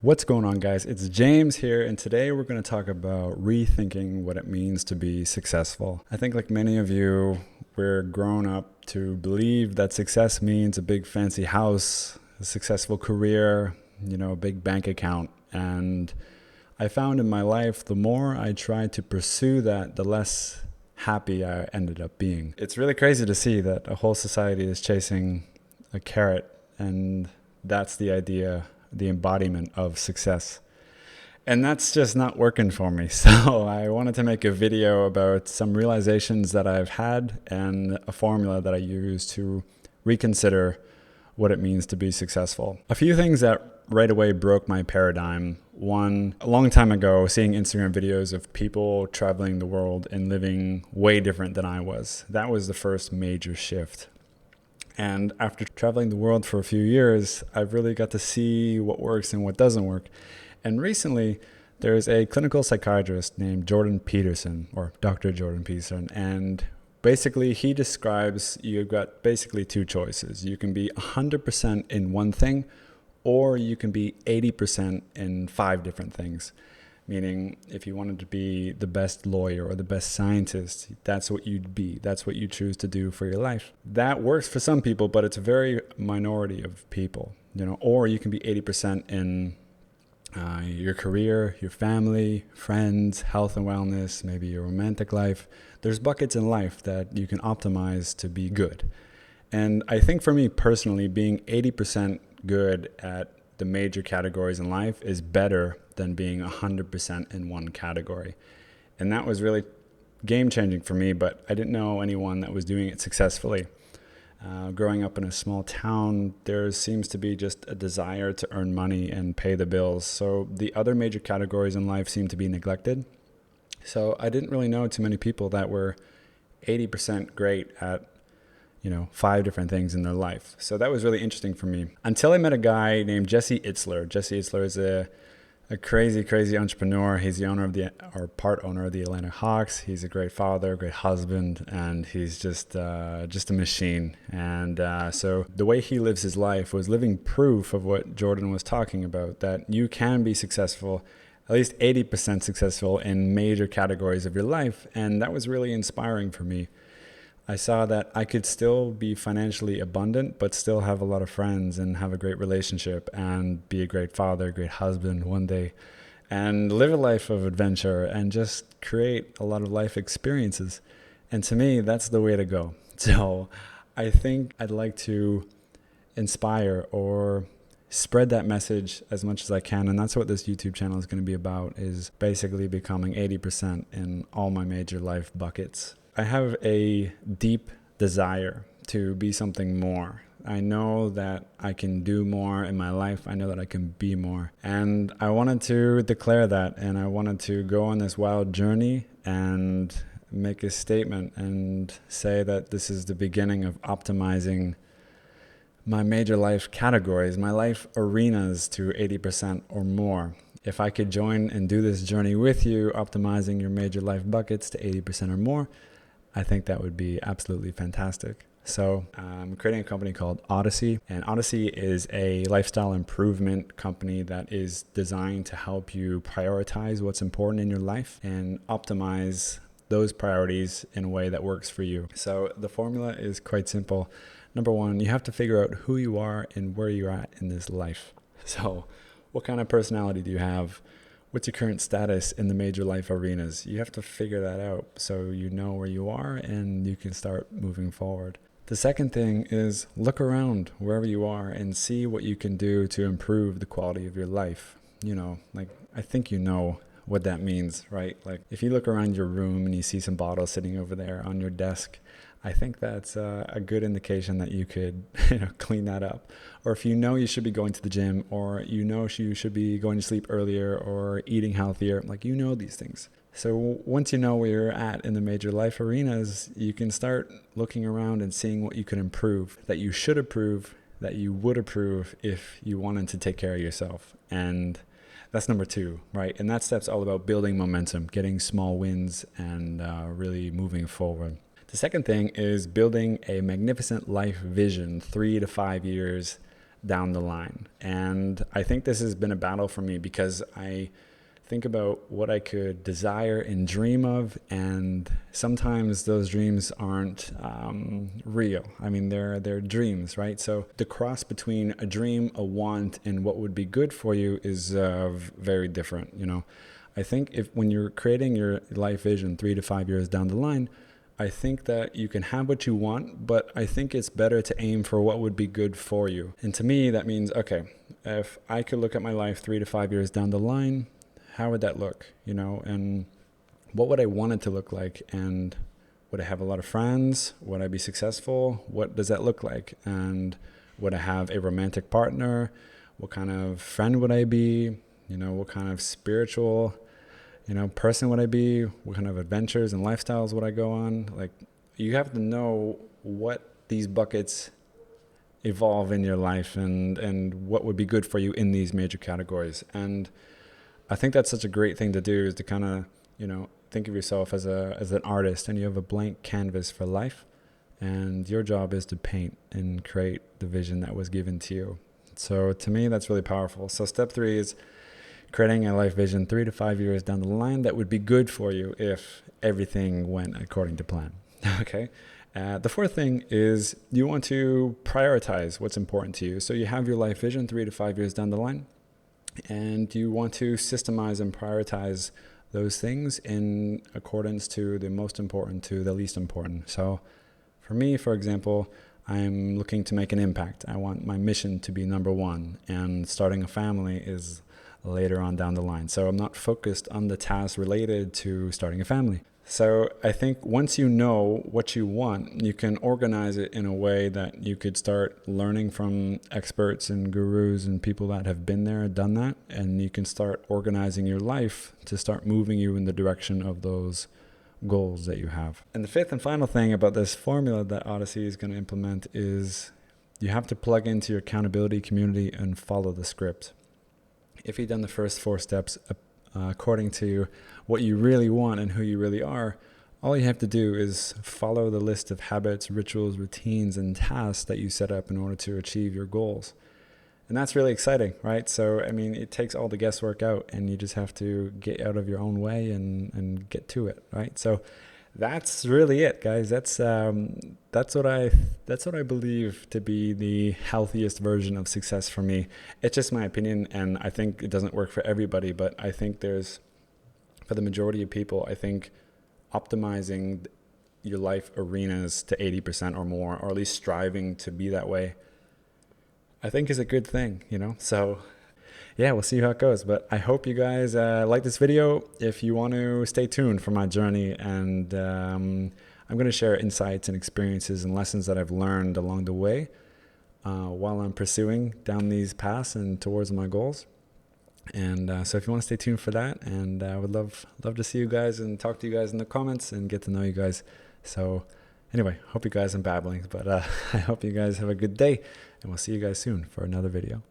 What's going on, guys? It's James here, and today we're going to talk about rethinking what it means to be successful. I think, like many of you, we're grown up to believe that success means a big fancy house, a successful career, a big bank account. And I found in my life, the more I tried to pursue that, the less happy I ended up being. It's really crazy to see that a whole society is chasing a carrot, and that's the idea, the embodiment of success. And that's just not working for me. So I wanted to make a video about some realizations that I've had and a formula that I use to reconsider what it means to be successful. A few things that right away broke my paradigm. One, a long time ago, seeing Instagram videos of people traveling the world and living way different than I was. That was the first major shift. And after traveling the world for a few years, I've really got to see what works and what doesn't work. And recently, there's a clinical psychiatrist named Jordan Peterson, or Dr. Jordan Peterson, and basically he describes you've got basically two choices. You can be 100% in one thing, or you can be 80% in 5 different things. Meaning, if you wanted to be the best lawyer or the best scientist, that's what you'd be. That's what you choose to do for your life. That works for some people, but it's a very minority of people. Or you can be 80% in your career, your family, friends, health and wellness, maybe your romantic life. There's buckets in life that you can optimize to be good. And I think for me personally, being 80% good at the major categories in life is better than being 100% in one category. And that was really game changing for me, but I didn't know anyone that was doing it successfully. Growing up in a small town, there seems to be just a desire to earn money and pay the bills. So the other major categories in life seem to be neglected. So I didn't really know too many people that were 80% great at 5 different things in their life. So that was really interesting for me. Until I met a guy named Jesse Itzler. Jesse Itzler is a crazy entrepreneur. He's the owner of part owner of the Atlanta Hawks. He's a great father, great husband, and he's just a machine. And so the way he lives his life was living proof of what Jordan was talking about, that you can be successful, at least 80% successful in major categories of your life. And that was really inspiring for me. I saw that I could still be financially abundant, but still have a lot of friends and have a great relationship and be a great father, great husband one day, and live a life of adventure and just create a lot of life experiences. And to me, that's the way to go. So I think I'd like to inspire or spread that message as much as I can. And that's what this YouTube channel is going to be about, is basically becoming 80% in all my major life buckets. I have a deep desire to be something more. I know that I can do more in my life. I know that I can be more. And I wanted to declare that, and I wanted to go on this wild journey and make a statement and say that this is the beginning of optimizing my major life categories, my life arenas to 80% or more. If I could join and do this journey with you, optimizing your major life buckets to 80% or more, I think that would be absolutely fantastic. So I'm creating a company called Odyssey, and Odyssey is a lifestyle improvement company that is designed to help you prioritize what's important in your life and optimize those priorities in a way that works for you. So the formula is quite simple. Number 1, you have to figure out who you are and where you're at in this life. So what kind of personality do you have? What's your current status in the major life arenas? You have to figure that out so you know where you are and you can start moving forward. The second thing is look around wherever you are and see what you can do to improve the quality of your life. I think you know what that means, right? Like if you look around your room and you see some bottles sitting over there on your desk, I think that's a good indication that you could clean that up. Or if you should be going to the gym, or you should be going to sleep earlier or eating healthier, these things. So once you know where you're at in the major life arenas, you can start looking around and seeing what you can improve, that you should improve, that you would improve if you wanted to take care of yourself. And that's number 2, right? And that step's all about building momentum, getting small wins, and really moving forward. The second thing is building a magnificent life vision, 3 to 5 years down the line. And I think this has been a battle for me because I think about what I could desire and dream of, and sometimes those dreams aren't real. I mean, they're dreams, right? So the cross between a dream, a want, and what would be good for you is very different. I think when you're creating your life vision 3 to 5 years down the line, I think that you can have what you want, but I think it's better to aim for what would be good for you. And to me, that means, okay, if I could look at my life 3 to 5 years down the line, how would that look, and what would I want it to look like? And would I have a lot of friends? Would I be successful? What does that look like? And would I have a romantic partner? What kind of friend would I be? What kind of spiritual, person would I be? What kind of adventures and lifestyles would I go on? Like, you have to know what these buckets evolve in your life and what would be good for you in these major categories. And I think that's such a great thing to do, is to kind of, think of yourself as an artist, and you have a blank canvas for life, and your job is to paint and create the vision that was given to you. So to me, that's really powerful. So step 3 is creating a life vision 3 to 5 years down the line that would be good for you if everything went according to plan. Okay. The 4th thing is you want to prioritize what's important to you. So you have your life vision 3 to 5 years down the line, and you want to systemize and prioritize those things in accordance to the most important to the least important. So for me, for example, I'm looking to make an impact. I want my mission to be number 1, and starting a family is later on down the line. So I'm not focused on the tasks related to starting a family. So I think once you know what you want, you can organize it in a way that you could start learning from experts and gurus and people that have been there and done that. And you can start organizing your life to start moving you in the direction of those goals that you have. And the 5th and final thing about this formula that Odyssey is going to implement is you have to plug into your accountability community and follow the script. If you've done the first 4 steps according to what you really want and who you really are, all you have to do is follow the list of habits, rituals, routines, and tasks that you set up in order to achieve your goals. And that's really exciting, right? So, I mean, it takes all the guesswork out, and you just have to get out of your own way and get to it, right? So that's really it, guys. That's what I believe to be the healthiest version of success for me. It's just my opinion, and I think it doesn't work for everybody, but I think for the majority of people, I think optimizing your life arenas to 80% or more, or at least striving to be that way, I think is a good thing, So yeah, we'll see how it goes. But I hope you guys like this video. If you want to stay tuned for my journey, and I'm going to share insights and experiences and lessons that I've learned along the way while I'm pursuing down these paths and towards my goals. And so if you want to stay tuned for that, and I would love to see you guys and talk to you guys in the comments and get to know you guys. So anyway, hope you guys, I'm babbling, but I hope you guys have a good day, and we'll see you guys soon for another video.